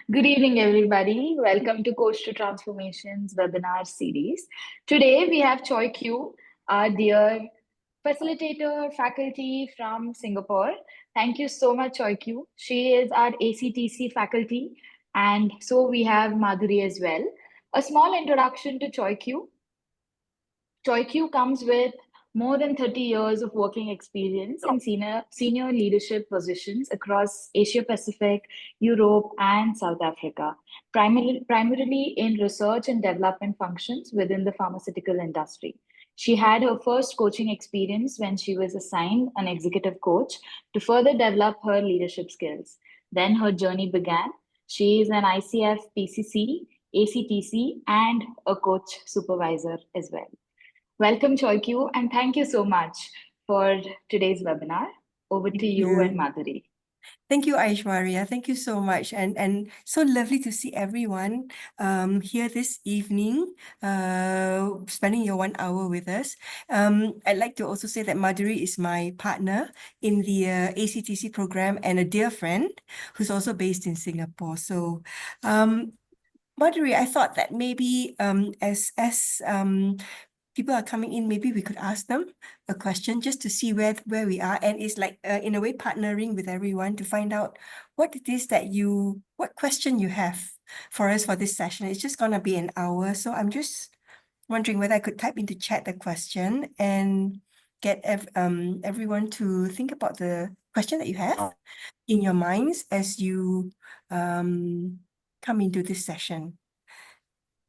Good evening, everybody. Welcome to Coach to Transformations webinar series. Today we have Choy Kiew, our dear facilitator faculty from Singapore. Thank you so much, Choy Kiew. She is our ACTC faculty, and so we have Madhuri as well. A small introduction to Choy Kiew. Choy Kiew comes with more than 30 years of working experience in senior leadership positions across Asia Pacific, Europe, and South Africa, primarily in research and development functions within the pharmaceutical industry. She had her first coaching experience when she was assigned an executive coach to further develop her leadership skills. Then her journey began. She is an ICF PCC, ACTC, and a coach supervisor as well. Welcome, Choy Kiew, and thank you so much for today's webinar. Over to Thank you and you. Madhuri. Thank you, Aishwarya. Thank you so much. And so lovely to see everyone here this evening, spending your 1 hour with us. I'd like to also say that Madhuri is my partner in the ACTC program and a dear friend who's also based in Singapore. So Madhuri, I thought that maybe as people are coming in, maybe we could ask them a question just to see where we are. And it's like, in a way, partnering with everyone to find out what it is that what question you have for us for this session. It's just going to be an hour. So I'm just wondering whether I could type into chat the question and get everyone to think about the question that you have in your minds as you come into this session.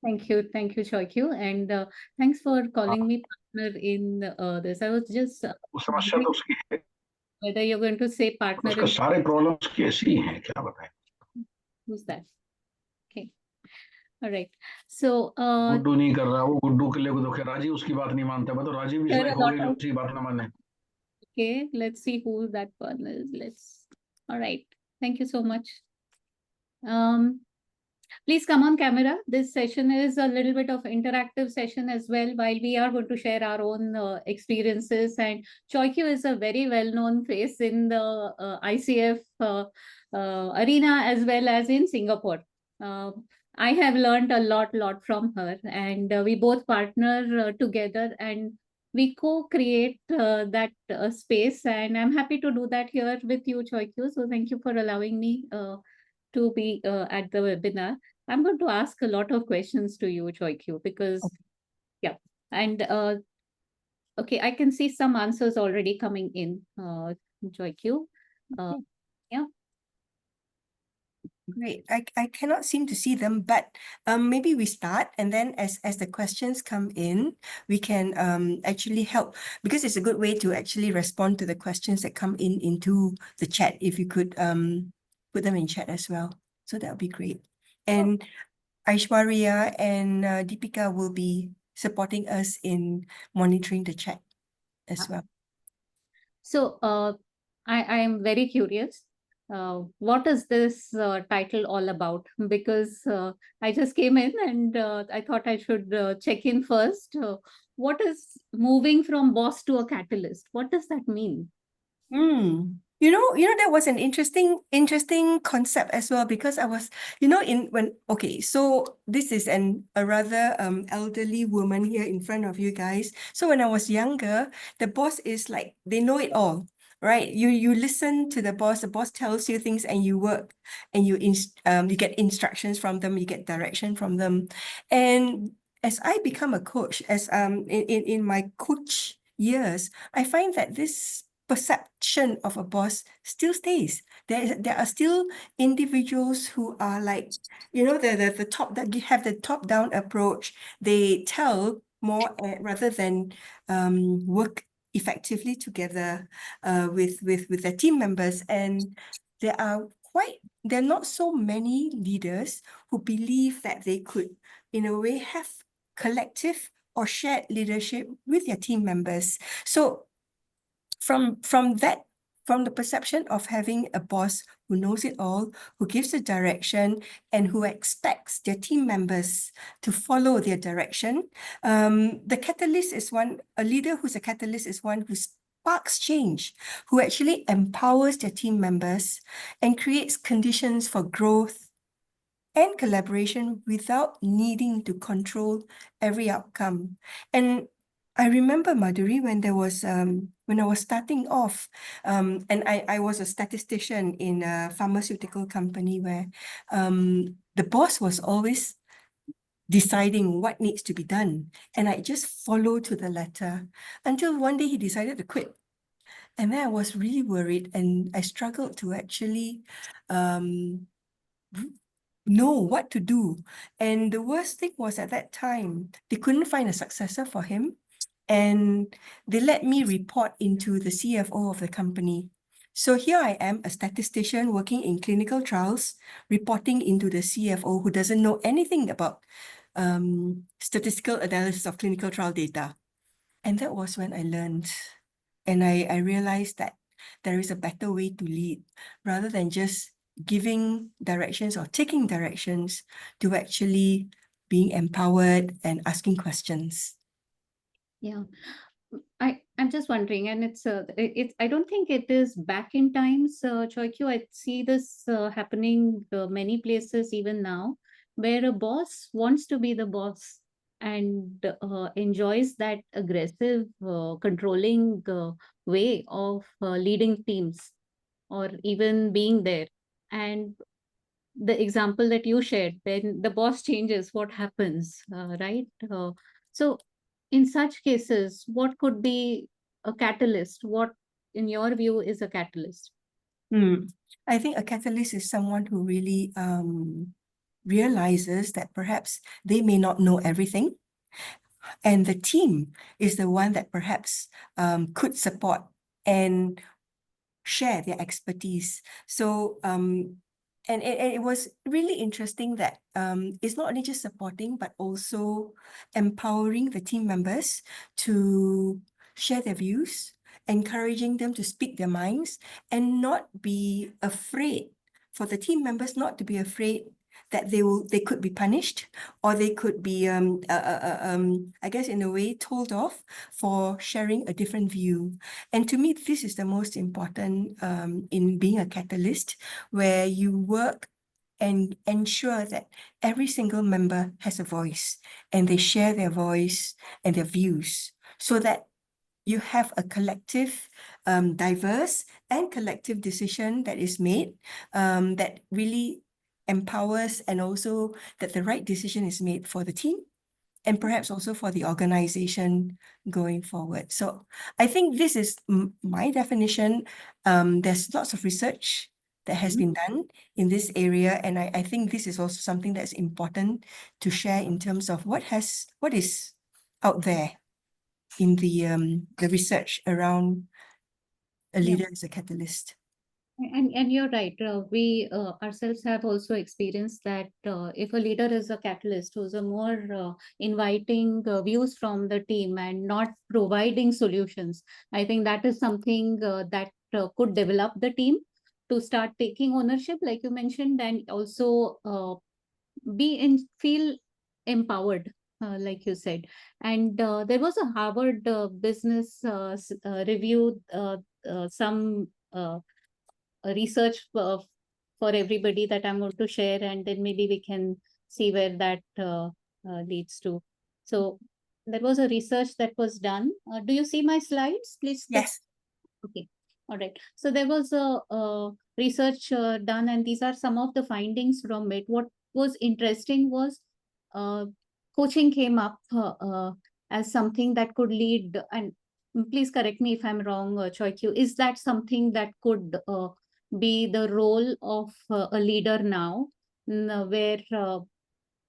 Thank you, Choy Kiew, and thanks for calling me partner in this. I was just समस्या तो उसकी है whether you're going to say partner उसका in सारे problems की ऐसी ही हैं क्या बताएं who's that? Okay, all right. So Guddu नहीं कर रहा वो गुड्डू के लिए को दुखे राजीव उसकी बात नहीं मानता मैं तो राजीव भी there are इसमें a हो lot गई जो of उसकी बात ना माने okay. Let's see who that one is. All right. Thank you so much. Please come on camera. This session is a little bit of interactive session as well, while we are going to share our own experiences. And Choy Kiew is a very well-known face in the ICF arena as well as in Singapore. I have learned a lot from her, and we both partner together and we co-create that space. And I'm happy to do that here with you, Choy Kiew. So thank you for allowing me to be at the webinar. I'm going to ask a lot of questions to you, Choy Kiew, because, Okay. yeah, and okay, I can see some answers already coming in, Choy Kiew. Yeah. Great. I cannot seem to see them, but maybe we start, and then as the questions come in, we can actually help, because it's a good way to actually respond to the questions that come in into the chat. If you could put them in chat as well, so that would be great. And Aishwarya and Deepika will be supporting us in monitoring the chat as well. So I am very curious. What is this title all about? Because I just came in and I thought I should check in first. What is moving from boss to a catalyst? What does that mean? You know, that was an interesting concept as well, because I was, okay, so this is a rather elderly woman here in front of you guys. So when I was younger, the boss is like, they know it all, right? You listen to the boss tells you things and you work and you get instructions from them, you get direction from them. And as I become a coach, as in my coach years, I find that this perception of a boss still stays. There are still individuals who are like, the top, that have the top-down approach. They tell more rather than work effectively together with their team members. And there are not so many leaders who believe that they could, in a way, have collective or shared leadership with their team members. So from the perception of having a boss who knows it all, who gives the direction, and who expects their team members to follow their direction, the catalyst is a leader who's a catalyst is one who sparks change, who actually empowers their team members and creates conditions for growth and collaboration without needing to control every outcome. And I remember, Madhuri, when there was when I was starting off, and I was a statistician in a pharmaceutical company where the boss was always deciding what needs to be done. And I just followed to the letter until one day he decided to quit. And then I was really worried, and I struggled to actually know what to do. And the worst thing was, at that time, they couldn't find a successor for him. And they let me report into the CFO of the company. So here I am, a statistician working in clinical trials, reporting into the CFO who doesn't know anything about statistical analysis of clinical trial data. And that was when I learned. And I realized that there is a better way to lead rather than just giving directions or taking directions, to actually being empowered and asking questions. Yeah. I'm just wondering, and it's I don't think it is back in times, Choy Kiew. I see this happening many places even now, where a boss wants to be the boss and enjoys that aggressive, controlling way of leading teams or even being there. And the example that you shared, when the boss changes, what happens, right? So in such cases, what could be a catalyst? What, in your view, is a catalyst? I think a catalyst is someone who really realizes that perhaps they may not know everything, and the team is the one that perhaps could support and share their expertise. So and it was really interesting that it's not only just supporting, but also empowering the team members to share their views, encouraging them to speak their minds, and not be afraid, for the team members not to be afraid that they could be punished, or they could be I guess in a way told off for sharing a different view. And to me, this is the most important in being a catalyst, where you work and ensure that every single member has a voice, and they share their voice and their views, so that you have a collective, diverse and collective decision that is made, that really empowers, and also that the right decision is made for the team and perhaps also for the organization going forward. So I think this is my definition. There's lots of research that has been done in this area, and I think this is also something that's important to share in terms of what is out there in the research around a leader as a catalyst. And you're right. We ourselves have also experienced that if a leader is a catalyst, who's a more inviting views from the team and not providing solutions, I think that is something that could develop the team to start taking ownership, like you mentioned, and also feel empowered, like you said. And there was a Harvard business review, some research for everybody that I'm going to share, and then maybe we can see where that leads to. So there was a research that was done. Do you see my slides, please? Yes. Okay. All right. So there was a research done, and these are some of the findings from it. What was interesting was coaching came up as something that could lead, and please correct me if I'm wrong, Choy Kiew, is that something that could be the role of a leader now, where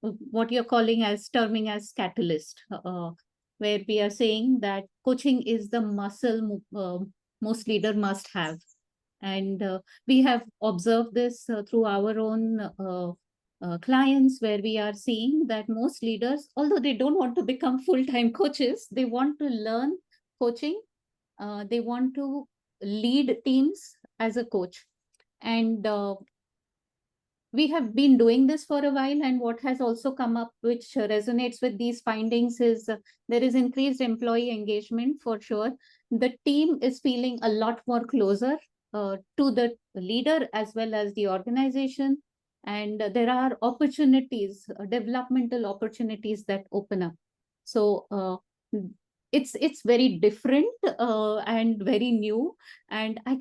what you're terming as catalyst, where we are saying that coaching is the muscle most leader must have. And we have observed this through our own clients, where we are seeing that most leaders, although they don't want to become full-time coaches, they want to learn coaching. They want to lead teams as a coach. And we have been doing this for a while, and what has also come up, which resonates with these findings, is there is increased employee engagement for sure. The team is feeling a lot more closer to the leader as well as the organization. and there are opportunities, developmental opportunities that open up. So it's very different and very new, and I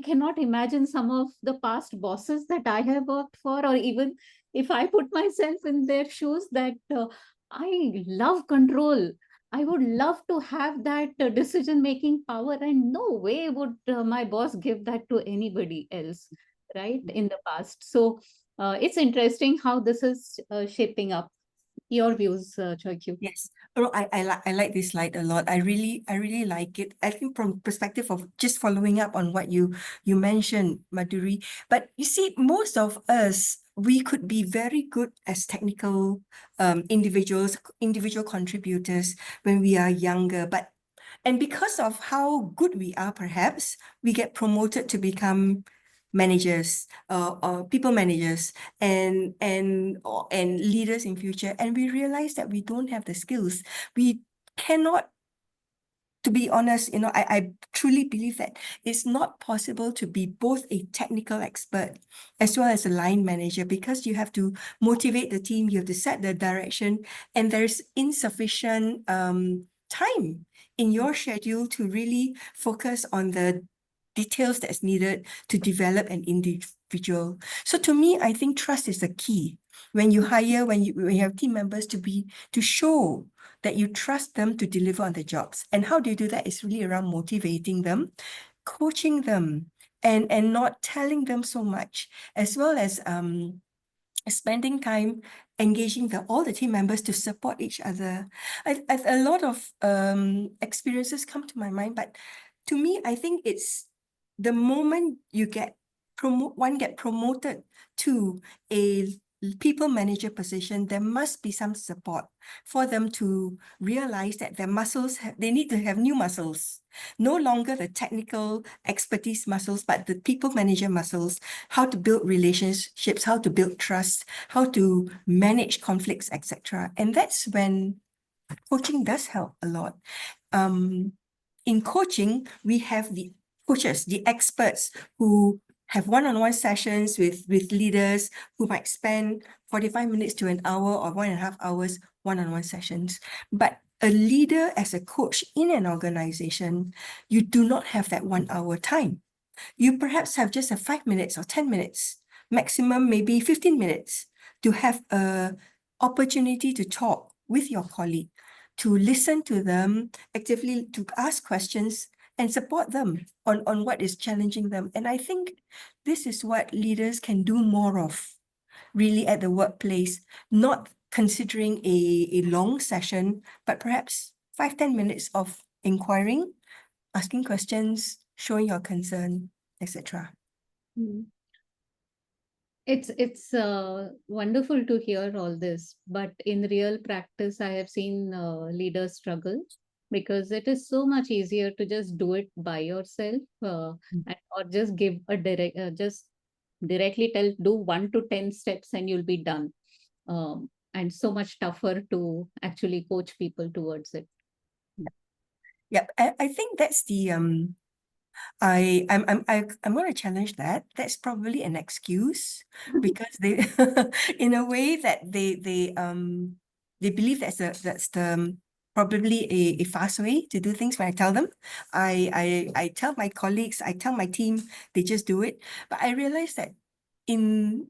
cannot imagine some of the past bosses that I have worked for, or even if I put myself in their shoes, that I love control. I would love to have that decision making power, and no way would my boss give that to anybody else, right? In the past. So it's interesting how this is shaping up. Your views, Choy Kiew. Yes. Oh, I like this slide a lot. I really like it. I think from perspective of just following up on what you mentioned, Madhuri. But you see, most of us, we could be very good as technical individual contributors when we are younger. And because of how good we are, perhaps we get promoted to become managers, or people managers, and leaders in future, and we realize that we don't have the skills. We cannot. To be honest, I truly believe that it's not possible to be both a technical expert as well as a line manager, because you have to motivate the team, you have to set the direction, and there's insufficient time in your schedule to really focus on the details that's needed to develop an individual. So to me, I think trust is the key. When you hire, when you have team members, to show that you trust them to deliver on the jobs. And how do you do that? It's really around motivating them, coaching them, and not telling them so much, as well as spending time engaging all the team members to support each other. A lot of experiences come to my mind, but to me, I think it's the moment you get promoted to a people manager position, there must be some support for them to realize that their muscles, they need to have new muscles, no longer the technical expertise muscles, but the people manager muscles, how to build relationships, how to build trust, how to manage conflicts, etc. And that's when coaching does help a lot. In coaching, we have the coaches, the experts who have one-on-one sessions with leaders who might spend 45 minutes to an hour or 1.5 hours one-on-one sessions. But a leader as a coach in an organization, you do not have that 1 hour time. You perhaps have just 5 minutes or 10 minutes, maximum maybe 15 minutes, to have a opportunity to talk with your colleague, to listen to them, actively to ask questions and support them on what is challenging them. And I think this is what leaders can do more of, really, at the workplace, not considering a long session, but perhaps 5-10 minutes of inquiring, asking questions, showing your concern, etc. It's wonderful to hear all this, but in real practice, I have seen leaders struggle, because it is so much easier to just do it by yourself, or just give a just directly do 1 to 10 steps and you'll be done. And so much tougher to actually coach people towards it. Yeah, I think that's the I'm going to challenge that. That's probably an excuse, because they in a way that they believe that's the probably a fast way to do things. When I tell them, I tell my colleagues, I tell my team, they just do it. But I realize that in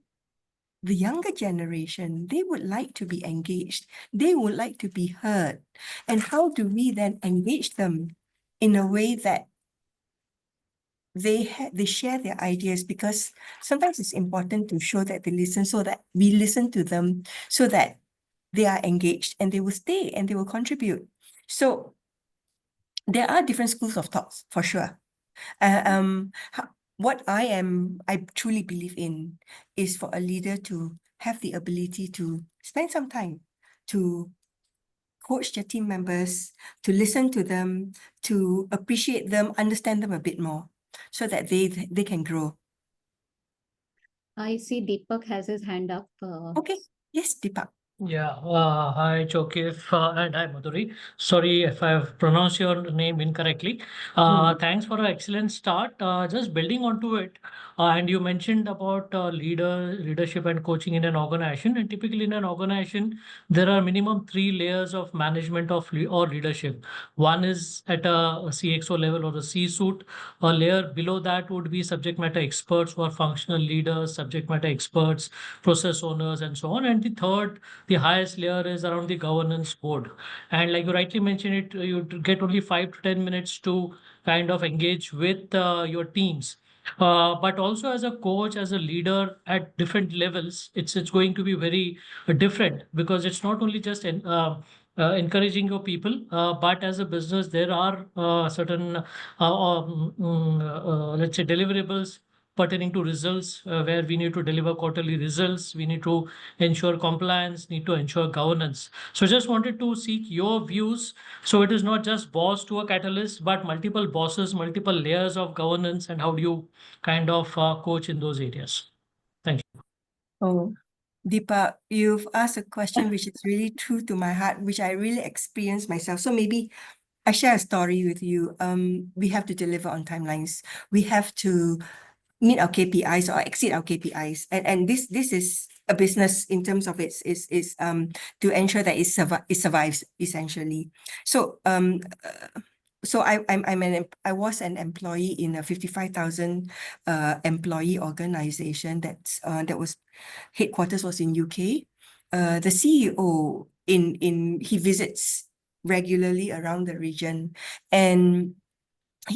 the younger generation, they would like to be engaged. They would like to be heard. And how do we then engage them in a way that they share their ideas? Because sometimes it's important to show that they listen, so that we listen to them, so that they are engaged and they will stay and they will contribute. So there are different schools of thoughts, for sure. What I truly believe in is for a leader to have the ability to spend some time to coach their team members, to listen to them, to appreciate them, understand them a bit more, so that they can grow. I see Deepak has his hand up. Okay. Yes, Deepak. Yeah, hi Chokif and hi Madhuri. Sorry if I've pronounced your name incorrectly. Thanks for an excellent start. Just building onto it, and you mentioned about leadership and coaching in an organization. And typically in an organization, there are minimum three layers of management or leadership. One is at a CXO level or a C-suite. A layer below that would be subject matter experts who are functional leaders, subject matter experts, process owners, and so on. And the highest layer is around the governance board. And like you rightly mentioned it, you get only 5 to 10 minutes to kind of engage with your teams. But also as a coach, as a leader at different levels, it's going to be very different, because it's not only just encouraging your people, but as a business, there are certain, let's say, deliverables pertaining to results, where we need to deliver quarterly results, we need to ensure compliance, need to ensure governance. So just wanted to seek your views. So it is not just boss to a catalyst, but multiple bosses, multiple layers of governance, and how do you kind of coach in those areas? Thank you. Oh, Deepa, you've asked a question which is really true to my heart, which I really experienced myself. So maybe I share a story with you. We have to deliver on timelines. We have to meet our KPIs or exceed our KPIs. And this is a business in terms of its to ensure that it survives essentially. So I was an employee in a 55,000 employee organization that was headquarters was in UK. The CEO he visits regularly around the region, and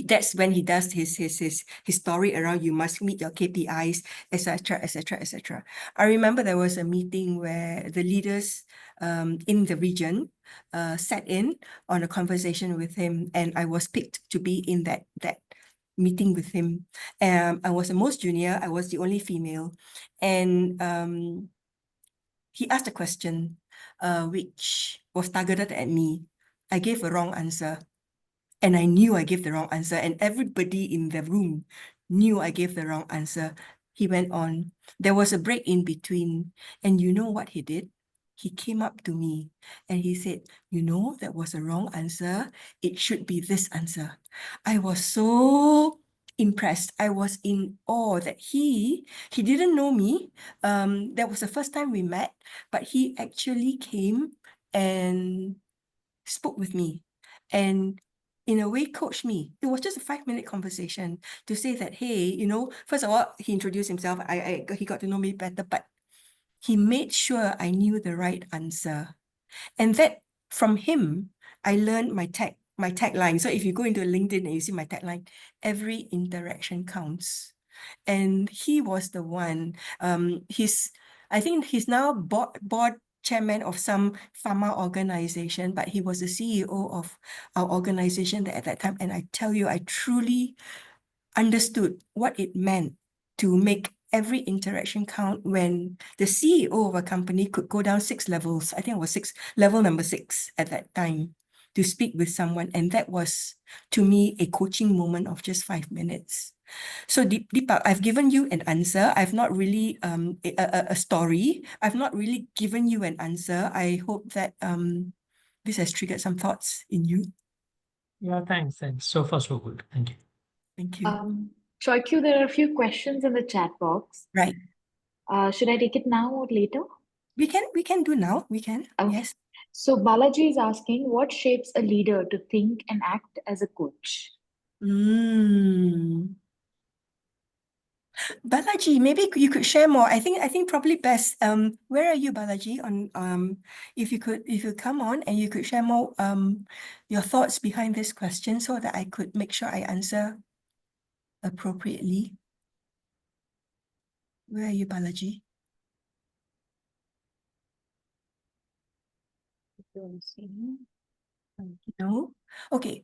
that's when he does his story around you must meet your KPIs, etc., etc., etc. I remember there was a meeting where the leaders in the region sat in on a conversation with him, and I was picked to be in that meeting with him. I was the most junior. I was the only female, and he asked a question which was targeted at me. I gave a wrong answer. And I knew I gave the wrong answer, and everybody in the room knew I gave the wrong answer. He went on. There was a break in between, and you know what he did? He came up to me and he said, "You know, that was a wrong answer. It should be this answer." I was so impressed. I was in awe that he didn't know me. That was the first time we met, but he actually came and spoke with me and in a way coached me. It was just a 5-minute conversation to say that, hey, you know, first of all, he introduced himself. He got to know me better, but he made sure I knew the right answer. And that from him, I learned my tagline. So if you go into LinkedIn and you see my tagline, every interaction counts. And he was the one. I think he's now board chairman of some pharma organization, but he was the CEO of our organization at that time. And I tell you, I truly understood what it meant to make every interaction count when the CEO of a company could go down 6 levels. I think it was level number 6 at that time to speak with someone. And that was, to me, a coaching moment of just 5 minutes. So Deepak, I've given you an answer. I've not really a story. I've not really given you an answer. I hope that this has triggered some thoughts in you. Yeah, thanks. So far, so good. Thank you. Thank you. Choy Kiew, there are a few questions in the chat box. Right. Should I take it now or later? We can do now. We can. Okay. Yes. So Balaji is asking, what shapes a leader to think and act as a coach? Balaji, maybe you could share more. I think probably best. Where are you, Balaji? On if you could come on and you could share more your thoughts behind this question so that I could make sure I answer appropriately. Where are you, Balaji? No. Okay.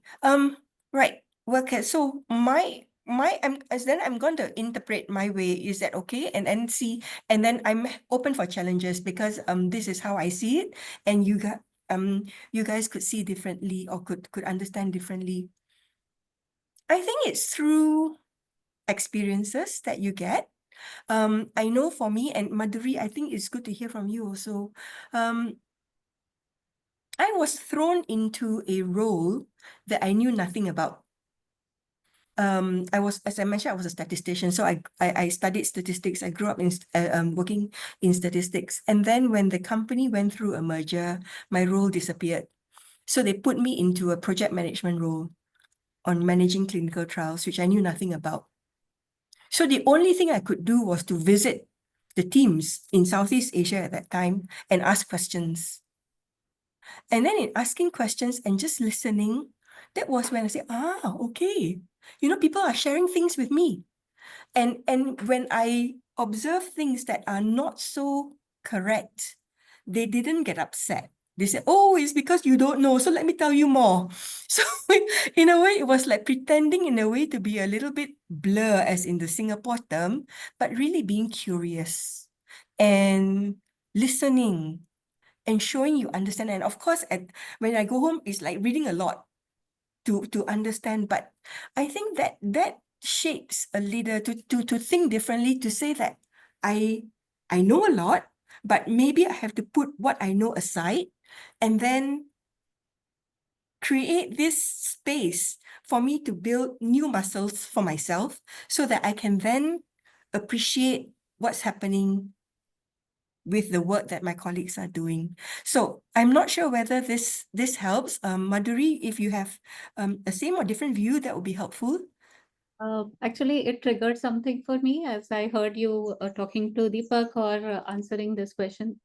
Right. Well, okay. So I'm going to interpret my way. Is that okay? And then see, and then I'm open for challenges because this is how I see it, and you guys could see differently or could understand differently. I think it's through experiences that you get. I know for me, and Madhuri, I think it's good to hear from you also. I was thrown into a role that I knew nothing about. As I mentioned, I was a statistician. So I studied statistics. I grew up in working in statistics. And then when the company went through a merger, my role disappeared. So they put me into a project management role on managing clinical trials, which I knew nothing about. So the only thing I could do was to visit the teams in Southeast Asia at that time and ask questions. And then in asking questions and just listening, that was when I said, okay. People are sharing things with me. And when I observe things that are not so correct, they didn't get upset. They said, oh, it's because you don't know, so let me tell you more. So in a way, it was like pretending in a way to be a little bit blur, as in the Singapore term, but really being curious and listening and showing you understand. And of course, when I go home, it's like reading a lot to understand. But I think that shapes a leader to think differently, to say that I know a lot, but maybe I have to put what I know aside and then create this space for me to build new muscles for myself so that I can then appreciate what's happening with the work that my colleagues are doing. So I'm not sure whether this helps. Madhuri, if you have a same or different view, that would be helpful. Actually, it triggered something for me as I heard you talking to Deepak or answering this question.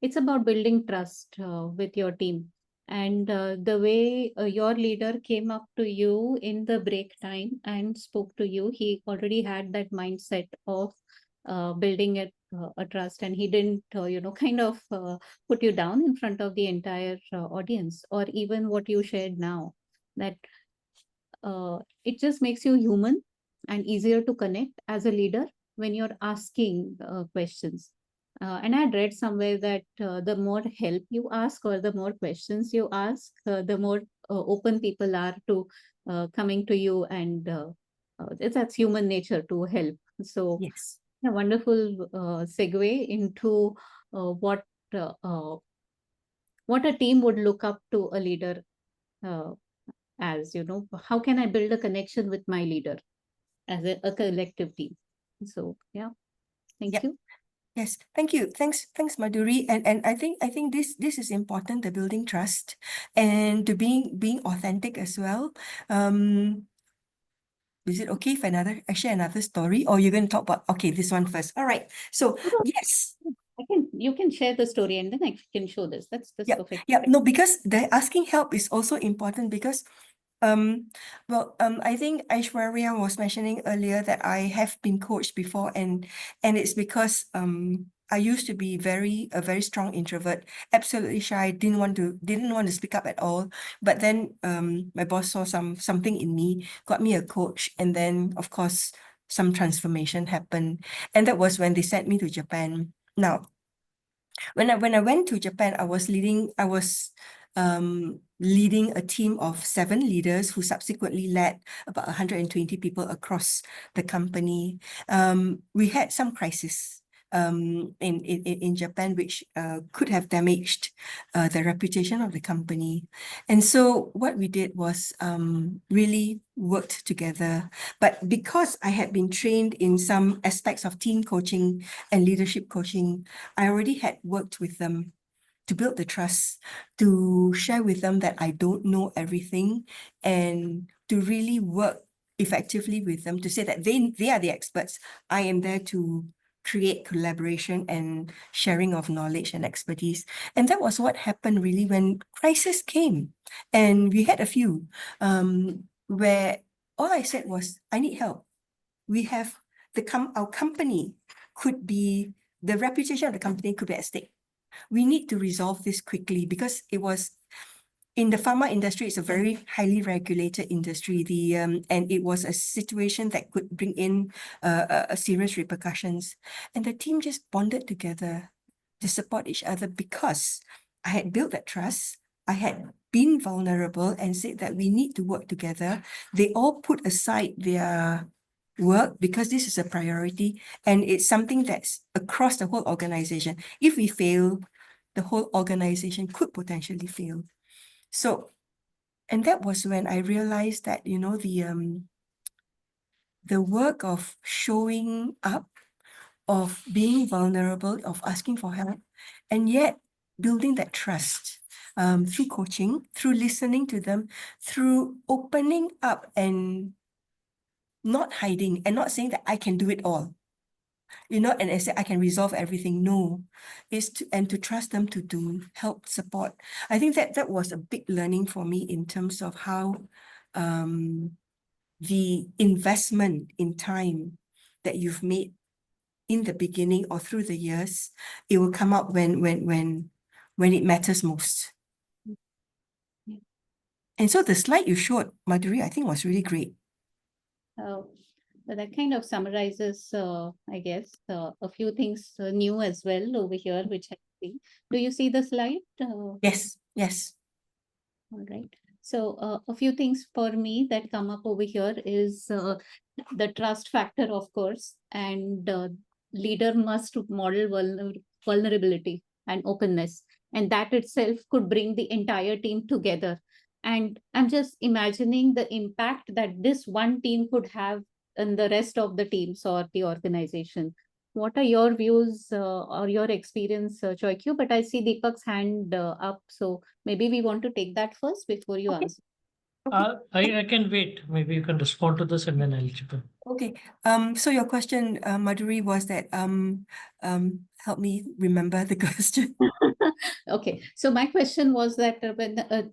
It's about building trust with your team. And the way your leader came up to you in the break time and spoke to you, he already had that mindset of building a trust, and he didn't, kind of put you down in front of the entire audience, or even what you shared now, that it just makes you human and easier to connect as a leader when you're asking questions. And I'd read somewhere that the more help you ask or the more questions you ask, the more open people are to coming to you, and that's human nature to help. So, Yes. a wonderful segue into what a team would look up to a leader uh, as, how can I build a connection with my leader as a collective team? So, yeah, thank Yep. you. Yes, thank you. Thanks, Madhuri. And I think this is important, the building trust and to being authentic as well. Is it okay if I share another story, or you're going to talk about this one first? All right. So yes. You can share the story and then I can show this. That's perfect. Yeah. No, because the asking help is also important because I think Aishwarya was mentioning earlier that I have been coached before, and it's because I used to be a very strong introvert, absolutely shy, didn't want to speak up at all. But then my boss saw something in me, got me a coach, and then of course some transformation happened, and that was when they sent me to Japan. Now, when I went to Japan, I was leading a team of 7 leaders who subsequently led about 120 people across the company. We had some crisis in Japan, which could have damaged the reputation of the company. And so what we did was really worked together. But because I had been trained in some aspects of team coaching and leadership coaching, I already had worked with them to build the trust, to share with them that I don't know everything, and to really work effectively with them to say that they are the experts. I am there to create collaboration and sharing of knowledge and expertise. And that was what happened really when crisis came. And we had a few where all I said was, I need help. We have our company could be, the reputation of the company could be at stake. We need to resolve this quickly because it was in the pharma industry. It's a very highly regulated industry. And it was a situation that could bring in serious repercussions. And the team just bonded together to support each other because I had built that trust. I had been vulnerable and said that we need to work together. They all put aside their work because this is a priority and it's something that's across the whole organization. If we fail, the whole organization could potentially fail. So, and that was when I realized that, you know, the work of showing up, of being vulnerable, of asking for help, and yet building that trust through coaching, through listening to them, through opening up and not hiding and not saying that I can do it all, you know, and I say I can resolve everything. No, it's to trust them to do help, support. I think that was a big learning for me in terms of how the investment in time that you've made in the beginning or through the years, it will come out when it matters most. Yeah. And so the slide you showed, Madhuri, I think was really great. So that kind of summarizes, I guess, a few things new as well over here, which I see. Do you see the slide? Yes, yes. All right. So a few things for me that come up over here is the trust factor, of course, and leader must model vulnerability and openness, and that itself could bring the entire team together. And I'm just imagining the impact that this one team could have on the rest of the teams or the organization. What are your views or your experience, Choy Kiew? But I see Deepak's hand up, so maybe we want to take that first before you Okay. answer. I can wait. Maybe you can respond to this and then I'll chip in. Okay. So your question, Madhuri, was that help me remember the question. Okay, so my question was that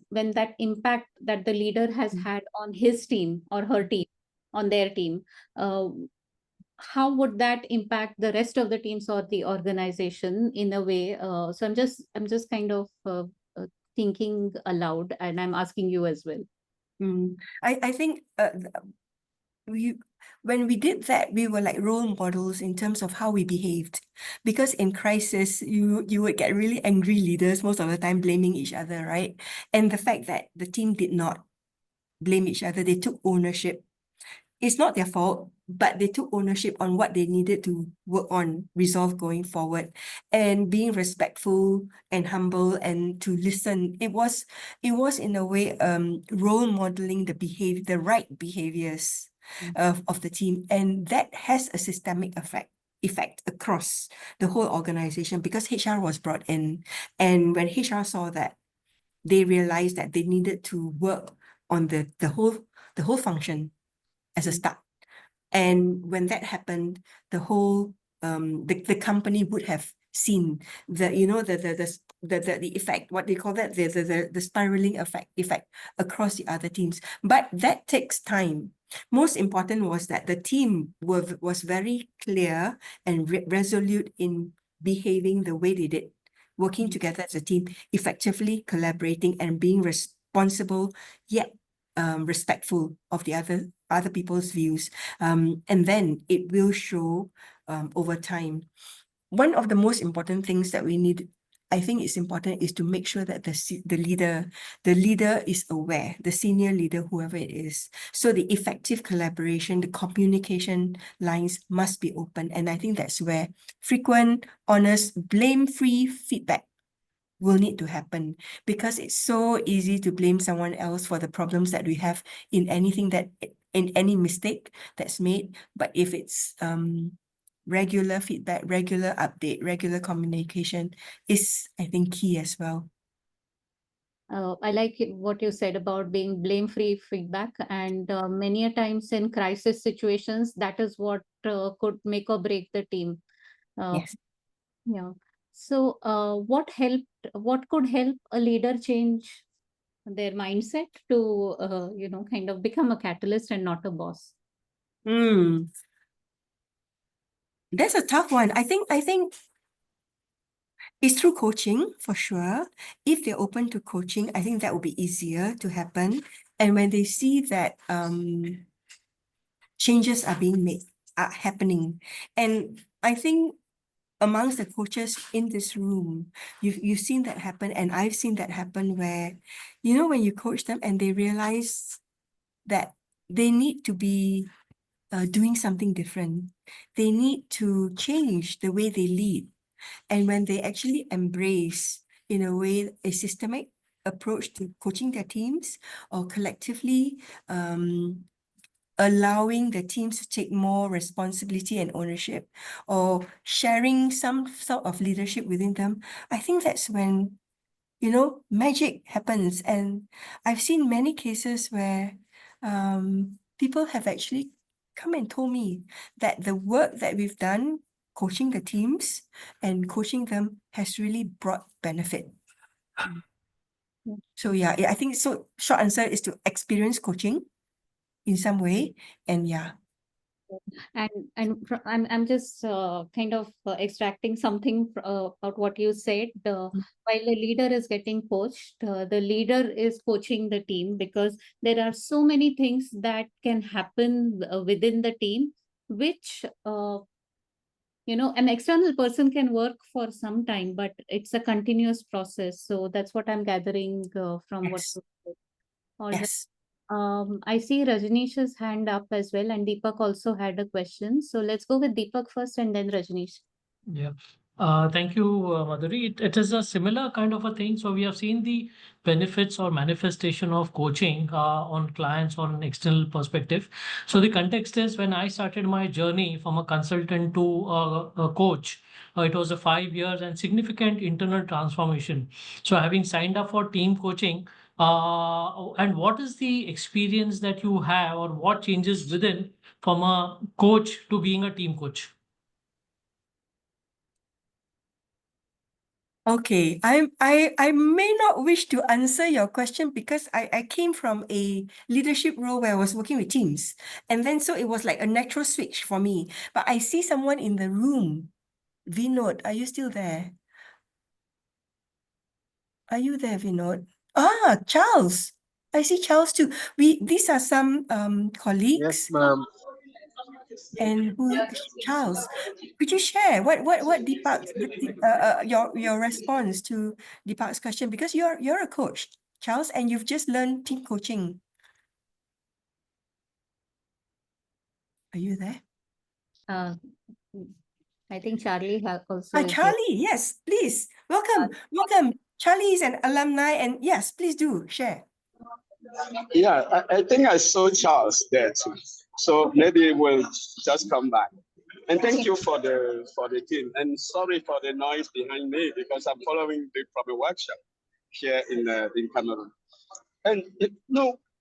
when that impact that the leader has had on his team or her team, on their team, how would that impact the rest of the teams or the organization in a way? So I'm just kind of thinking aloud, and I'm asking you as well. I think when we did that, we were like role models in terms of how we behaved. Because in crisis, you would get really angry leaders most of the time blaming each other, right? And the fact that the team did not blame each other, they took ownership. It's not their fault, but they took ownership on what they needed to work on, resolve going forward, and being respectful and humble and to listen. It was in a way role modeling the right behaviors of the team, and that has a systemic effect across the whole organization because HR was brought in, and when HR saw that, they realized that they needed to work on the whole function as a start. And when that happened, the whole the company would have seen the effect, what they call that, the spiraling effect across the other teams. But that takes time. Most important was that the team was very clear and resolute in behaving the way they did, working together as a team, effectively collaborating and being responsible yet respectful of the other people's views, and then it will show over time. One of the most important things that we need, I think it's important, is to make sure that the leader is aware, the senior leader, whoever it is. So the effective collaboration, the communication lines must be open. And I think that's where frequent, honest, blame-free feedback will need to happen, because it's so easy to blame someone else for the problems that we have in any mistake that's made. But if it's regular feedback, regular update, regular communication is, I think, key as well. I like what you said about being blame-free feedback, and many a times in crisis situations, that is what could make or break the team. Yes. Yeah. So, what could help a leader change their mindset to, kind of become a catalyst and not a boss? That's a tough one. I think it's through coaching for sure. If they're open to coaching, I think that will be easier to happen. And when they see that changes are being made, are happening, and I think amongst the coaches in this room, you've seen that happen, and I've seen that happen where, when you coach them and they realize that they need to be doing something different. They need to change the way they lead. And when they actually embrace, in a way, a systemic approach to coaching their teams or collectively allowing the teams to take more responsibility and ownership or sharing some sort of leadership within them, I think that's when, magic happens. And I've seen many cases where people have actually come and told me that the work that we've done coaching the teams and coaching them has really brought benefit. So yeah, I think so. Short answer is to experience coaching in some way, and yeah. I'm just kind of extracting something about what you said. While the leader is getting coached, the leader is coaching the team, because there are so many things that can happen within the team, which an external person can work for some time, but it's a continuous process. So that's what I'm gathering from what Yes. you said. All right. Yes. I see Rajneesh's hand up as well, and Deepak also had a question. So let's go with Deepak first and then Rajneesh. Yeah. Thank you, Madhuri. It is a similar kind of a thing. So we have seen the benefits or manifestation of coaching on clients on an external perspective. So the context is when I started my journey from a consultant to a coach, it was a 5 years and significant internal transformation. So having signed up for team coaching, and what is the experience that you have or what changes within from a coach to being a team coach? Okay, I may not wish to answer your question because I came from a leadership role where I was working with teams. And then so it was like a natural switch for me. But I see someone in the room. Vinod, are you still there? Are you there, Vinod? Ah, Charles. I see Charles too. These are some colleagues. Yes, ma'am. And Charles, could you share what Deepak's your response to Deepak's question, because you're a coach, Charles, and you've just learned team coaching. Are you there? I think Charlie also. Charlie, yes, please. Welcome. Charlie is an alumni, and yes, please do share. Yeah, I think I saw Charles there too. So maybe we'll just come back. And thank you for the team. And sorry for the noise behind me because I'm following from a workshop here in Cameroon. And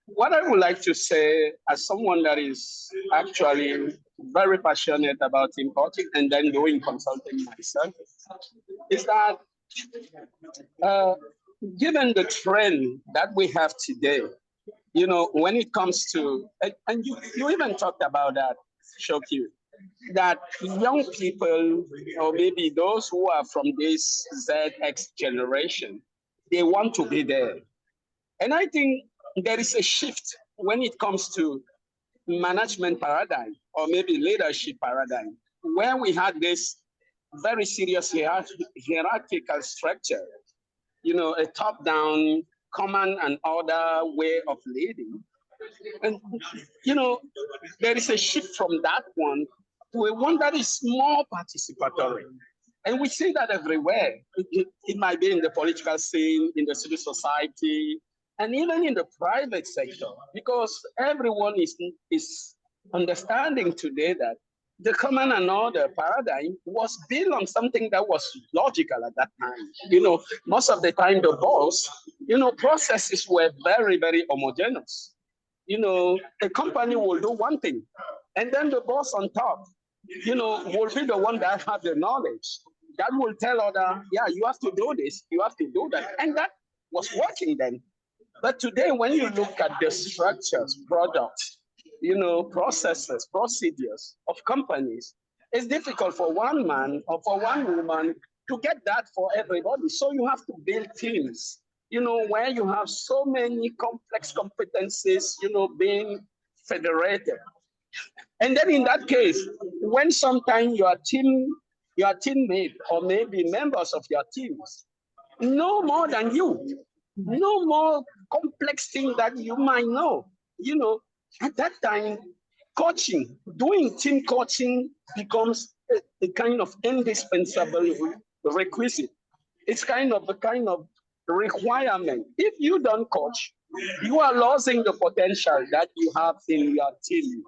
what I would like to say as someone that is actually very passionate about team coaching and then doing consulting myself is that given the trend that we have today, when it comes to, and you even talked about that, Cheong Choy Kiew, that young people, or maybe those who are from this ZX generation, they want to be there. And I think there is a shift when it comes to management paradigm, or maybe leadership paradigm, where we had this very serious hierarchical structure, a top-down command and order way of leading. And, there is a shift from that one to a one that is more participatory. And we see that everywhere. It might be in the political scene, in the civil society, and even in the private sector, because everyone is understanding today that the command and order paradigm was built on something that was logical at that time. Most of the time the boss, processes were very, very homogeneous. A company will do one thing, and then the boss on top, will be the one that have the knowledge that will tell other, yeah, you have to do this, you have to do that. And that was working then. But today, when you look at the structures, products, processes, procedures of companies, it's difficult for one man or for one woman to get that for everybody. So you have to build teams, where you have so many complex competencies, being federated. And then in that case, when sometimes your teammate or maybe members of your teams know more than you, no more complex thing that you might know. At that time, coaching, doing team coaching becomes a kind of indispensable requisite. It's kind of a requirement. If you don't coach, you are losing the potential that you have in your team.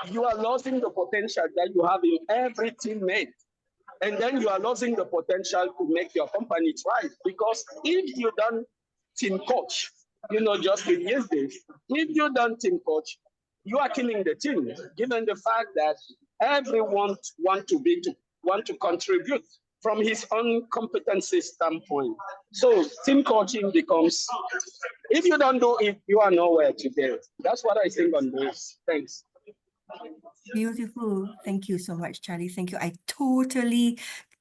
You are losing the potential that you have in every teammate. And then you are losing the potential to make your company thrive. Because if you don't team coach, just in these days, if you don't team coach, you are killing the team, given the fact that everyone want to contribute from his own competency standpoint. So team coaching becomes, if you don't do it, you are nowhere today. That's what I think on this. Thanks. Beautiful. Thank you so much, Charlie. Thank you. I totally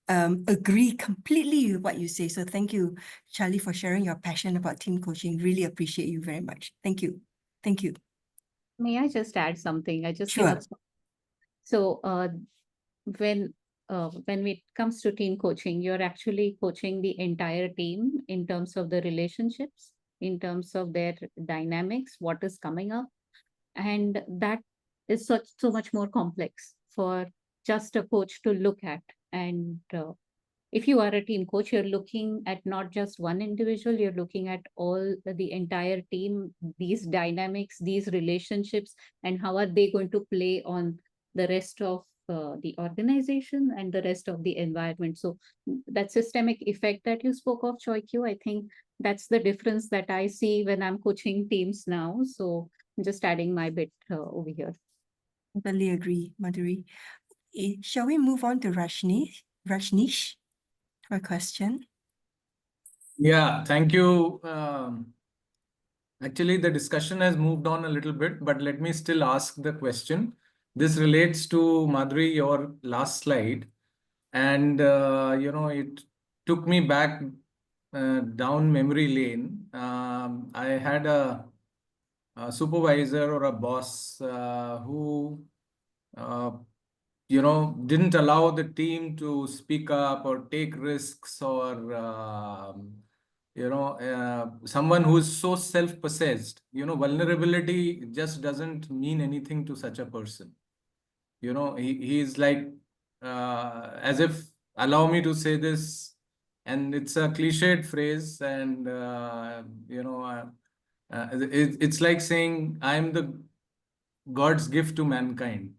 agree completely with what you say. So thank you, Charlie, for sharing your passion about team coaching. Really appreciate you very much. Thank you. Thank you. May I just add something? I just Sure. cannot stop. So when it comes to team coaching, you're actually coaching the entire team in terms of the relationships, in terms of their dynamics, what is coming up. And that is so much more complex for just a coach to look at. And if you are a team coach, you're looking at not just one individual, you're looking at all the entire team, these dynamics, these relationships, and how are they going to play on the rest of the organization and the rest of the environment. So that systemic effect that you spoke of, Choy Kiew, I think that's the difference that I see when I'm coaching teams now. So I'm just adding my bit over here. Totally agree, Madhuri. Shall we move on to Rajneesh for a question? Yeah, thank you. Actually, the discussion has moved on a little bit, but let me still ask the question. This relates to Madhuri, your last slide. And, it took me back down memory lane. I had a supervisor or a boss who didn't allow the team to speak up or take risks, or someone who's so self-possessed. Vulnerability just doesn't mean anything to such a person. He's like, as if, allow me to say this, and it's a cliched phrase, and it's like saying, I'm the God's gift to mankind.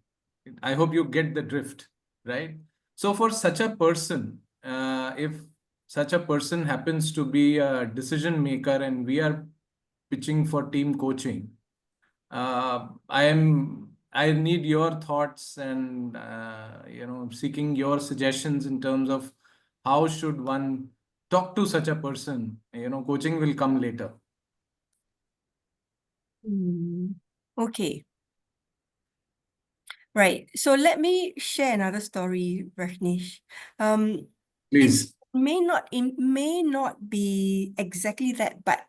I hope you get the drift, right? So for such a person, if such a person happens to be a decision maker and we are pitching for team coaching, I need your thoughts and seeking your suggestions in terms of how should one talk to such a person. Coaching will come later. Okay. Right. So let me share another story, Rajneesh. Please. It may not be exactly that, but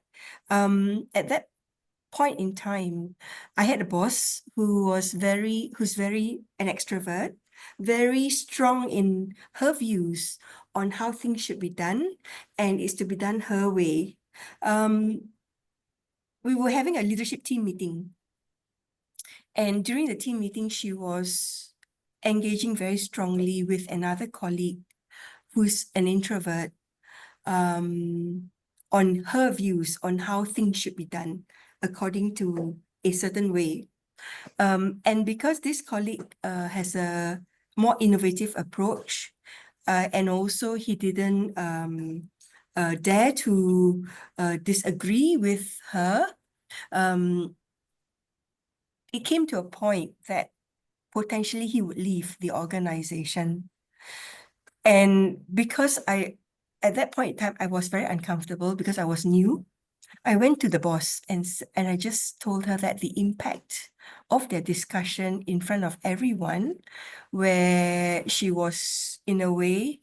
at that point in time, I had a boss who's very an extrovert, very strong in her views on how things should be done, and it's to be done her way. We were having a leadership team meeting, and during the team meeting, she was engaging very strongly with another colleague who's an introvert, on her views on how things should be done according to a certain way. And because this colleague has a more innovative approach, and also he didn't dare to disagree with her, it came to a point that potentially he would leave the organization. And because at that point in time, I was very uncomfortable because I was new. I went to the boss and I just told her that the impact of their discussion in front of everyone, where she was in a way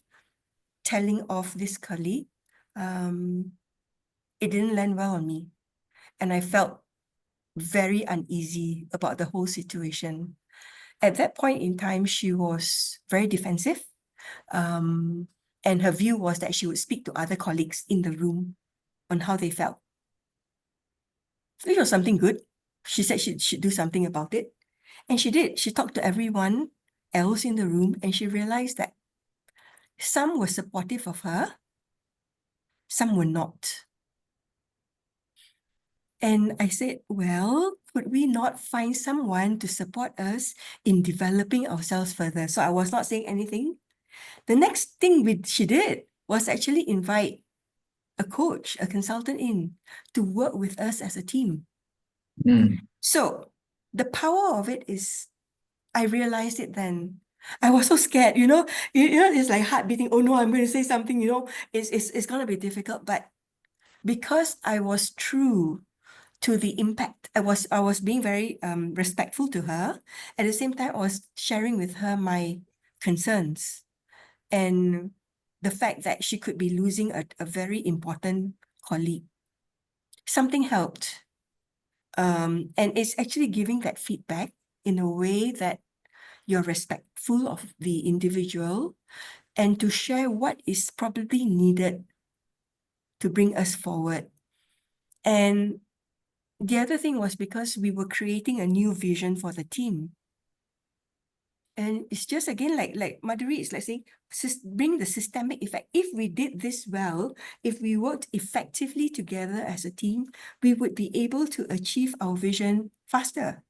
telling off this colleague, it didn't land well on me. And I felt very uneasy about the whole situation. At that point in time, she was very defensive. And her view was that she would speak to other colleagues in the room on how they felt. Which was something good. She said she should do something about it. And she did. She talked to everyone else in the room, and she realized that some were supportive of her, some were not. And I said, well, could we not find someone to support us in developing ourselves further? So I was not saying anything. The next thing she did was actually invite a coach, a consultant in to work with us as a team. So the power of it is, I realized it then. I was so scared, it's like heart beating. Oh no, I'm going to say something, it's going to be difficult. But because I was true to the impact, I was being very respectful to her. At the same time, I was sharing with her my concerns and the fact that she could be losing a very important colleague. Something helped. And it's actually giving that feedback in a way that you're respectful of the individual and to share what is probably needed to bring us forward. And the other thing was because we were creating a new vision for the team. And it's just, again, like Madhuri is like saying, bring the systemic effect. If we did this well, if we worked effectively together as a team, we would be able to achieve our vision faster.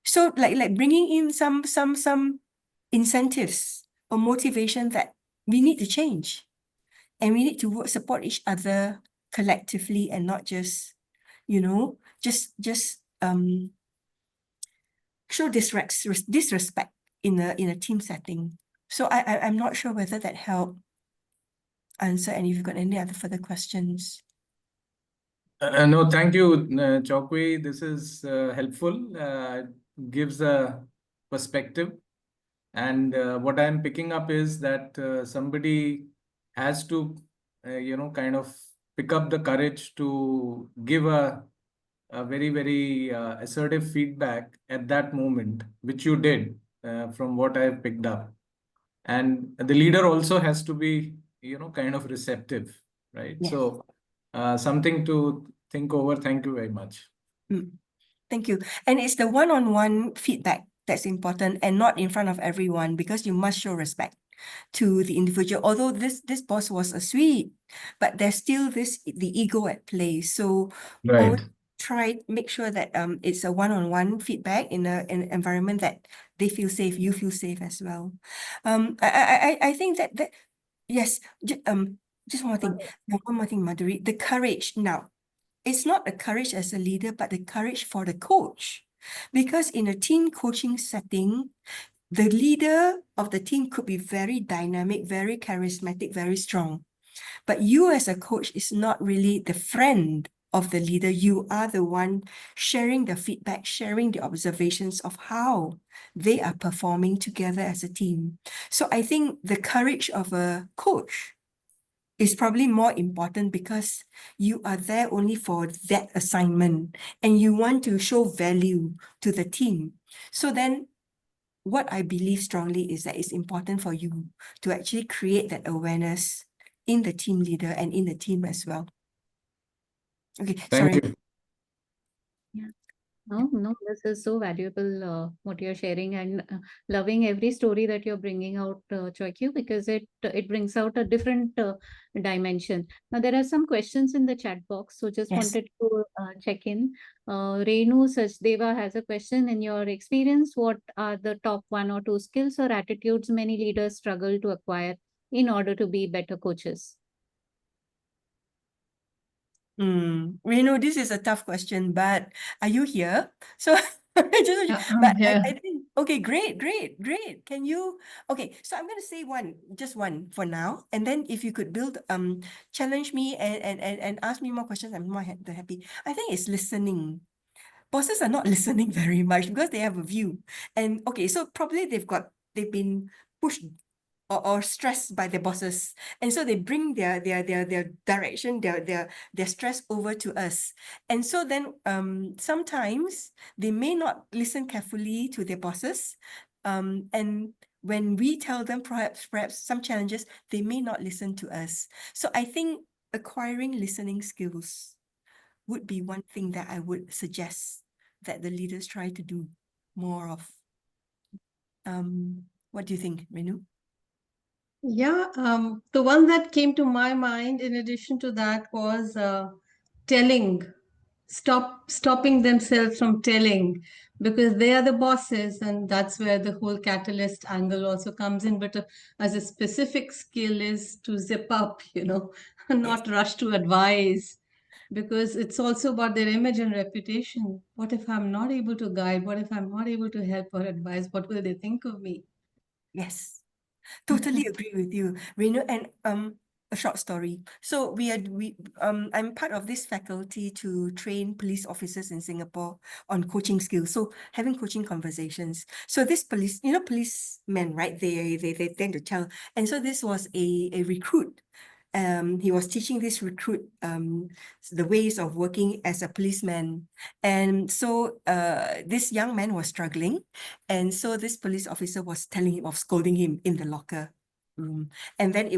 So like bringing in some incentives or motivation that we need to change. And we need to support each other collectively and not just, show disrespect in a team setting. So I'm not sure whether that helped answer, and if you've got any other further questions. No, thank you, Choy Kiew. This is helpful. Gives a perspective. And what I'm picking up is that somebody has to, kind of pick up the courage to give a very, very assertive feedback at that moment, which you did, from what I've picked up. And the leader also has to be, kind of receptive, right? Yes. So something to think over. Thank you very much. Thank you. And it's the one-on-one feedback that's important and not in front of everyone, because you must show respect to the individual. Although this boss was a sweet, but there's still the ego at play. So always make sure that it's a one-on-one feedback in an environment that they feel safe, you feel safe as well. I think that yes, just one more thing, Madhuri, the courage now. It's not the courage as a leader, but the courage for the coach. Because in a team coaching setting, the leader of the team could be very dynamic, very charismatic, very strong. But you as a coach is not really the friend of the leader. You are the one sharing the feedback, sharing the observations of how they are performing together as a team. So I think the courage of a coach is probably more important, because you are there only for that assignment and you want to show value to the team. So then what I believe strongly is that it's important for you to actually create that awareness in the team leader and in the team as well. Okay, Thank sorry. you. No, this is so valuable, what you're sharing, and loving every story that you're bringing out, Choy Kiew, because it brings out a different dimension. Now, there are some questions in the chat box, so just Yes. wanted to check in. Renu Sachdeva has a question. In your experience, what are the top 1 or 2 skills or attitudes many leaders struggle to acquire in order to be better coaches? We know this is a tough question, but are you here? So but I think, okay, great. Can you, okay, so I'm going to say just one for now. And then if you could challenge me and ask me more questions, I'm more happy. I think it's listening. Bosses are not listening very much because they have a view. And okay, so probably they've been pushed or stressed by their bosses, and so they bring their direction, their stress over to us. And so then sometimes they may not listen carefully to their bosses, and when we tell them perhaps some challenges, they may not listen to us. So I think acquiring listening skills would be one thing that I would suggest that the leaders try to do. more of. What do you think, Renu? Yeah, the one that came to my mind in addition to that was stopping themselves from telling, because they are the bosses, and that's where the whole catalyst angle also comes in. But as a specific skill is to zip up, and not rush to advise, because it's also about their image and reputation. What if I'm not able to guide? What if I'm not able to help or advise? What will they think of me? Yes, totally agree with you, Renu. And a short story. So I'm part of this faculty to train police officers in Singapore on coaching skills. So having coaching conversations. So this policemen, right? They tend to tell. And so this was a recruit. He was teaching this recruit the ways of working as a policeman. And so this young man was struggling. And so this police officer was scolding him in the locker room. And then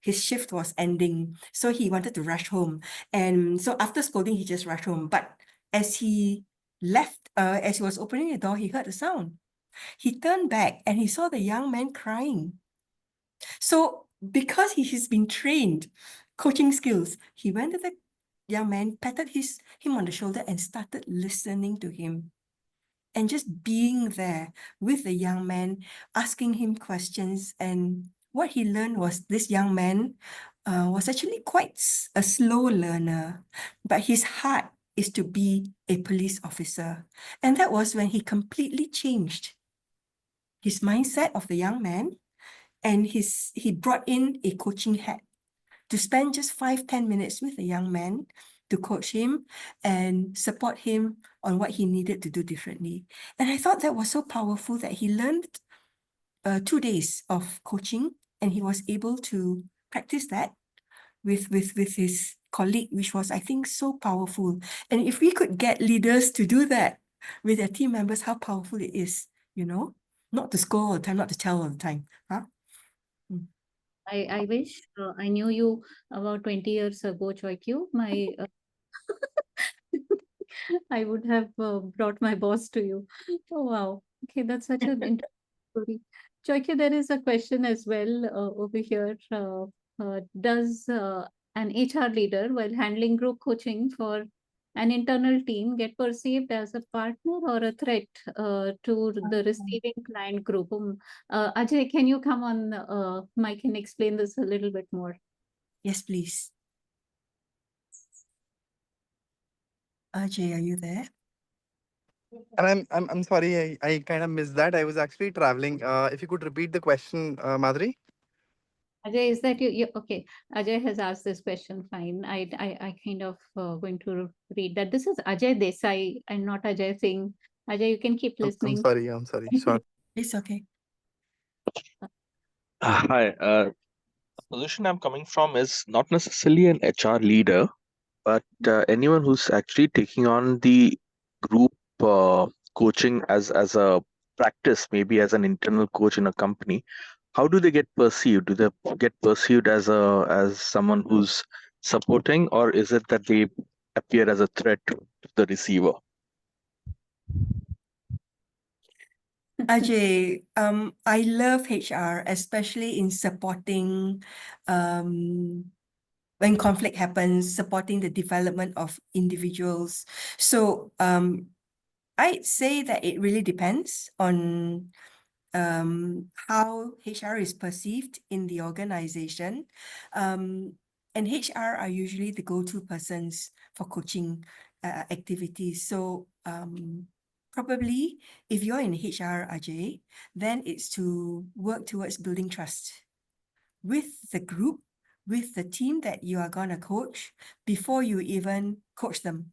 his shift was ending. So he wanted to rush home. And so after scolding, he just rushed home. But as he left, as he was opening the door, he heard a sound. He turned back and he saw the young man crying. So because he's been trained coaching skills, he went to the young man, patted him on the shoulder and started listening to him. And just being there with the young man, asking him questions. And what he learned was this young man was actually quite a slow learner, but his heart is to be a police officer. And that was when he completely changed his mindset of the young man. And he brought in a coaching hat to spend just 5-10 minutes with the young man to coach him and support him on what he needed to do differently. And I thought that was so powerful that he learned 2 days of coaching, and he was able to practice that with his colleague, which was, I think, so powerful. And if we could get leaders to do that with their team members, how powerful it is, not to scold all the time, not to tell all the time. Huh? I wish I knew you about 20 years ago, Choy Kiew. I would have brought my boss to you. Oh, wow. Okay, that's such an interesting story. Choy Kiew, there is a question as well over here. Does an HR leader, while handling group coaching for an internal team, get perceived as a partner or a threat to the receiving client group? Ajay, can you come on mic and explain this a little bit more? Yes, please. Ajay, are you there? And I'm sorry, I kind of missed that. I was actually traveling. If you could repeat the question, Madhuri. Ajay, is that you? Okay, Ajay has asked this question. Fine. I kind of going to read that. This is Ajay Desai and not Ajay Singh. Ajay, you can keep I'm listening. sorry. I'm sorry. Sure. It's okay. Hi. The position I'm coming from is not necessarily an HR leader, but anyone who's actually taking on the group coaching as a practice, maybe as an internal coach in a company. How do they get perceived? Do they get perceived as someone who's supporting, or is it that they appear as a threat to the receiver? Ajay, I love HR, especially in supporting when conflict happens, supporting the development of individuals. So I'd say that it really depends on how HR is perceived in the organization. And HR are usually the go-to persons for coaching activities. So probably if you're in HR, Ajay, then it's to work towards building trust with the group, with the team that you are going to coach before you even coach them.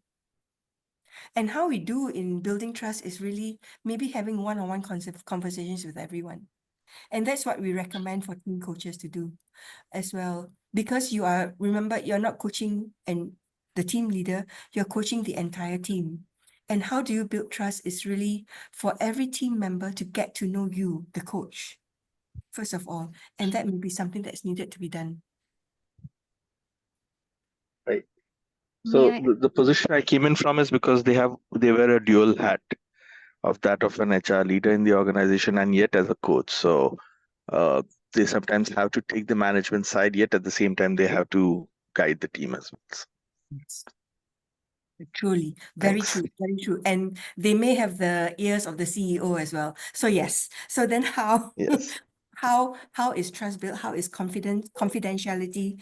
And how we do in building trust is really maybe having one-on-one conversations with everyone. And that's what we recommend for team coaches to do as well. Because remember, you're not coaching and the team leader, you're coaching the entire team. And how do you build trust is really for every team member to get to know you, the coach, first of all. And that may be something that's needed to be done. Right. So the position I came in from is because they wear a dual hat. of that of an HR leader in the organization and yet as a coach. So they sometimes have to take the management side, yet at the same time they have to guide the team as well. Yes. Truly, very Thanks. true, very true. And they may have the ears of the CEO as well. So yes. So then how Yes. how is trust built? How is confidentiality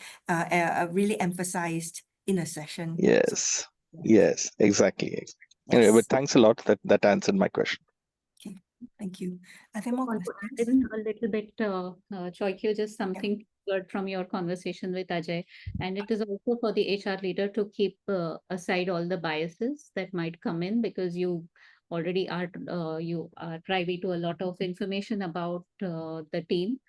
really emphasized in a session? So, Yes. Yes, exactly. Anyway, yes. but thanks a lot. That answered my question. Okay. Thank you. Are there more Want to questions? add in a little bit, Choy Kiew, just something heard from your conversation with Ajay, and it is also for the HR leader to keep aside all the biases that might come in, because you already are privy to a lot of information about the team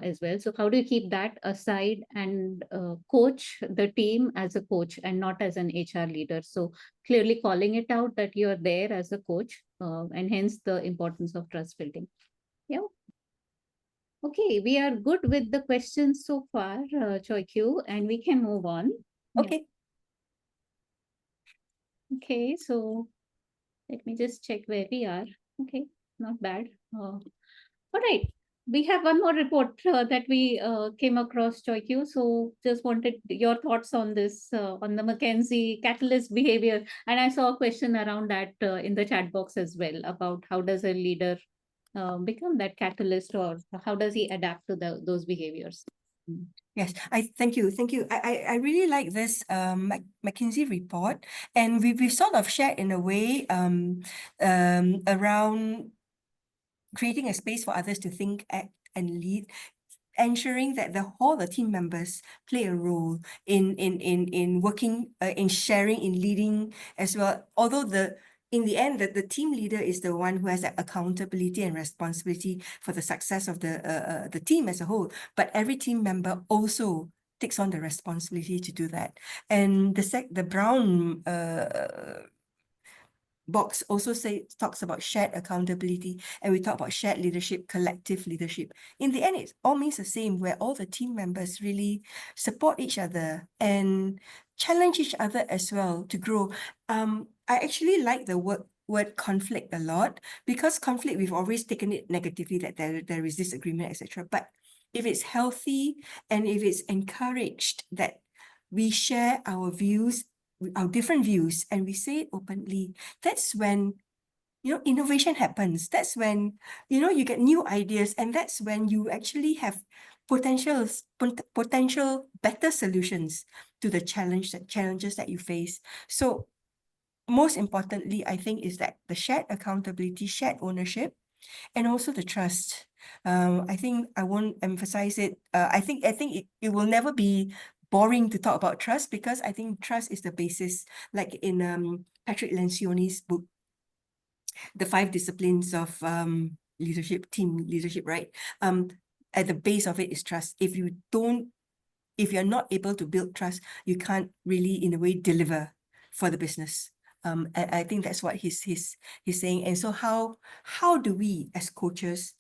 as well. So how do you keep that aside and coach the team as a coach and not as an HR leader? So clearly calling it out that you're there as a coach, and hence the importance of trust building. Yeah. Okay, we are good with the questions so far, Choy Kiew, and we can move on. Yeah. Okay. Okay, so let me just check where we are. Okay, not bad. All right. We have one more report that we came across, Choy Kiew. So just wanted your thoughts on this, on the McKinsey catalyst behavior. And I saw a question around that in the chat box as well, about how does a leader become that catalyst, or how does he adapt to those behaviors? Yes, I thank you. Thank you. I really like this McKinsey report, and we sort of shared in a way around creating a space for others to think, act, and lead, ensuring that the team members play a role in working, in sharing, in leading as well. Although in the end, the team leader is the one who has that accountability and responsibility for the success of the team as a whole. But every team member also takes on the responsibility to do that. And the brown box also talks about shared accountability, and we talk about shared leadership, collective leadership. In the end, it all means the same, where all the team members really support each other and challenge each other as well to grow. I actually like the word conflict a lot, because conflict, we've always taken it negatively, that there is disagreement, etc. But if it's healthy and if it's encouraged, that we share our views, our different views, and we say it openly, that's when innovation happens. That's when you get new ideas, and that's when you actually have potential better solutions to the challenges that you face. So most importantly, I think, is that the shared accountability, shared ownership, and also the trust. I think I won't emphasize it. I think it will never be boring to talk about trust, because I think trust is the basis, like in Patrick Lencioni's book, The 5 Disciplines of Leadership, Team Leadership, right? At the base of it is trust. If you're not able to build trust, you can't really, in a way, deliver for the business. I think that's what he's saying. And so how do we, as coaches,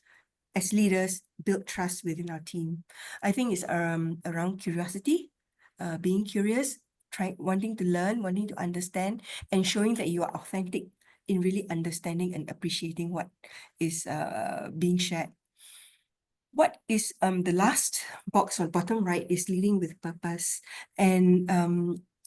as leaders, build trust within our team? I think it's around curiosity, being curious, wanting to learn, wanting to understand, and showing that you are authentic in really understanding and appreciating what is being shared. What is the last box on bottom right is leading with purpose, and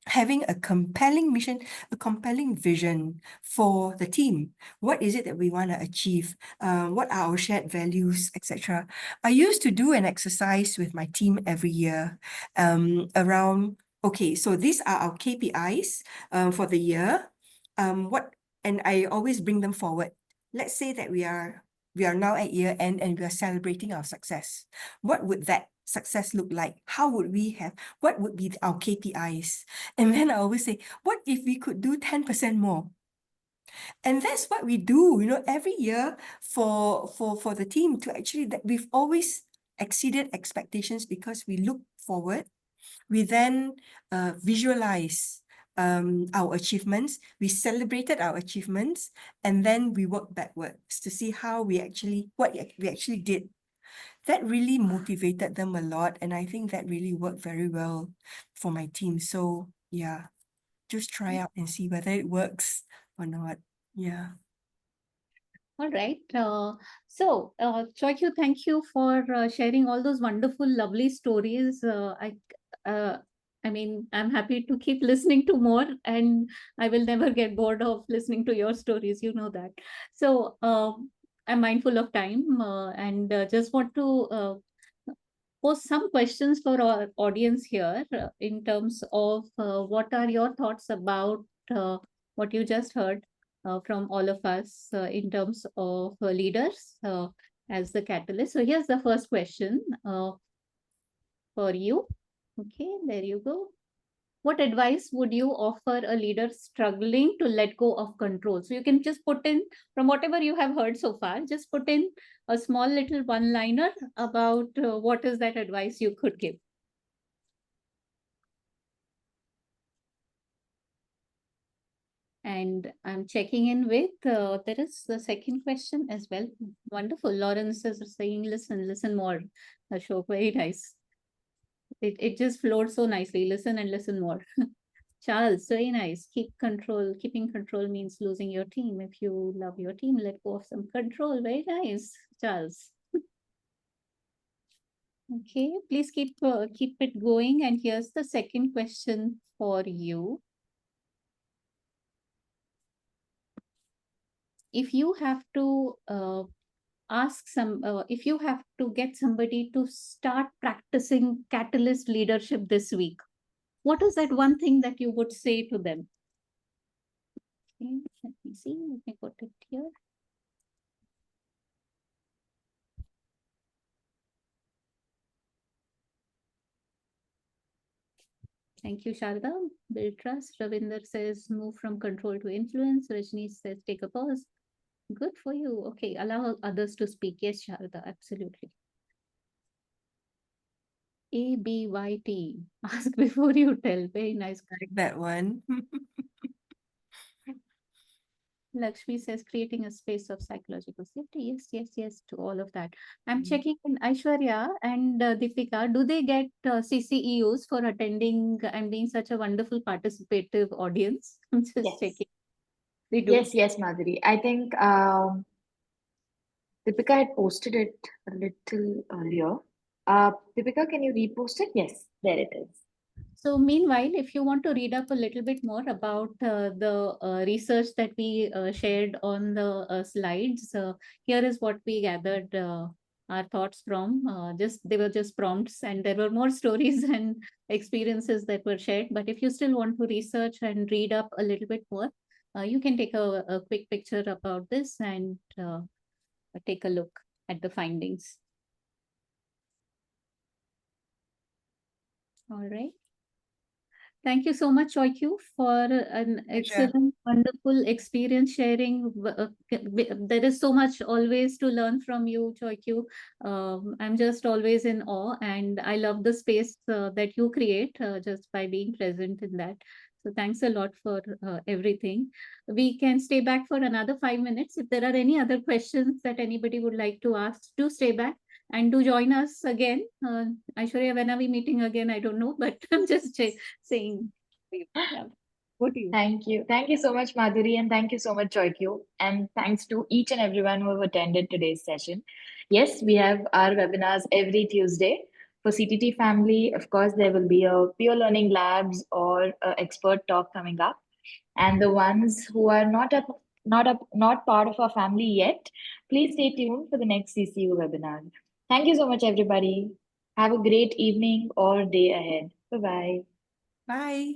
having a compelling mission, a compelling vision for the team. What is it that we want to achieve? What are our shared values, etc. I used to do an exercise with my team every year around, okay, so these are our KPIs for the year. And I always bring them forward. Let's say that we are now at year end and we are celebrating our success. What would that success look like? What would be our KPIs? And then I always say, what if we could do 10% more? And that's what we do, every year for the team, to actually, that we've always exceeded expectations, because we look forward. We then visualize our achievements, we celebrated our achievements, and then we work backwards to see what we actually did. That really motivated them a lot, and I think that really worked very well for my team. So yeah, just try out and see whether it works or not. Yeah. All right. Choy Kiew, thank you for sharing all those wonderful, lovely stories. I mean, I'm happy to keep listening to more, and I will never get bored of listening to your stories. You know that. So I'm mindful of time and just want to pose some questions for our audience here in terms of what are your thoughts about what you just heard from all of us in terms of leaders as the catalyst. So here's the first question for you. Okay, there you go. What advice would you offer a leader struggling to let go of control? So you can just put in, from whatever you have heard so far, just put in a small little one-liner about what is that advice you could give. And I'm checking in with, there is the second question as well. Wonderful. Lawrence is saying, listen more. Ashok, very nice. It just flowed so nicely. Listen and listen more. Charles, very nice. Keeping control means losing your team. If you love your team, let go of some control. Very nice, Charles. Okay, please keep it going. And here's the second question for you. If you have to if you have to get somebody to start practicing catalyst leadership this week, what is that one thing that you would say to them? Okay, let me see. Let me put it here. Thank you, Sharda. Build trust. Ravinder says move from control to influence. Rajni says take a pause. Good for you. Okay, allow others to speak. Yes, Sharda, absolutely. ABYT. Ask before you tell. Very nice. Like that one. Lakshmi says creating a space of psychological safety. Yes, to all of that. I'm checking in Aishwarya and Deepika. Do they get CCEUs for attending and being such a wonderful participative audience? I'm just Yes. checking. They do. Yes, Madhuri. I think Deepika had posted it a little earlier. Deepika, can you repost it? Yes, there it is. So meanwhile, if you want to read up a little bit more about the research that we shared on the slides, here is what we gathered our thoughts from. They were just prompts, and there were more stories and experiences that were shared. But if you still want to research and read up a little bit more, you can take a quick picture about this and take a look at the findings. All right. Thank you so much, Choy Kiew, for an excellent, wonderful experience sharing. There is so much always to learn from you, Choy Kiew. I'm just always in awe, and I love the space that you create just by being present in that. So thanks a lot for everything. We can stay back for another 5 minutes. If there are any other questions that anybody would like to ask, do stay back. And do join us again. Aishwarya, when are we meeting again? I don't know, but I'm just saying. Yeah. What do you? Thank you. Thank you so much, Madhuri, and thank you so much, Choy Kiew. And thanks to each and everyone who have attended today's session. Yes, we have our webinars every Tuesday. For CTT family, of course, there will be a peer learning labs or expert talk coming up. And the ones who are not part of our family yet, please stay tuned for the next CCU webinar. Thank you so much, everybody. Have a great evening or day ahead. Bye-bye. Bye.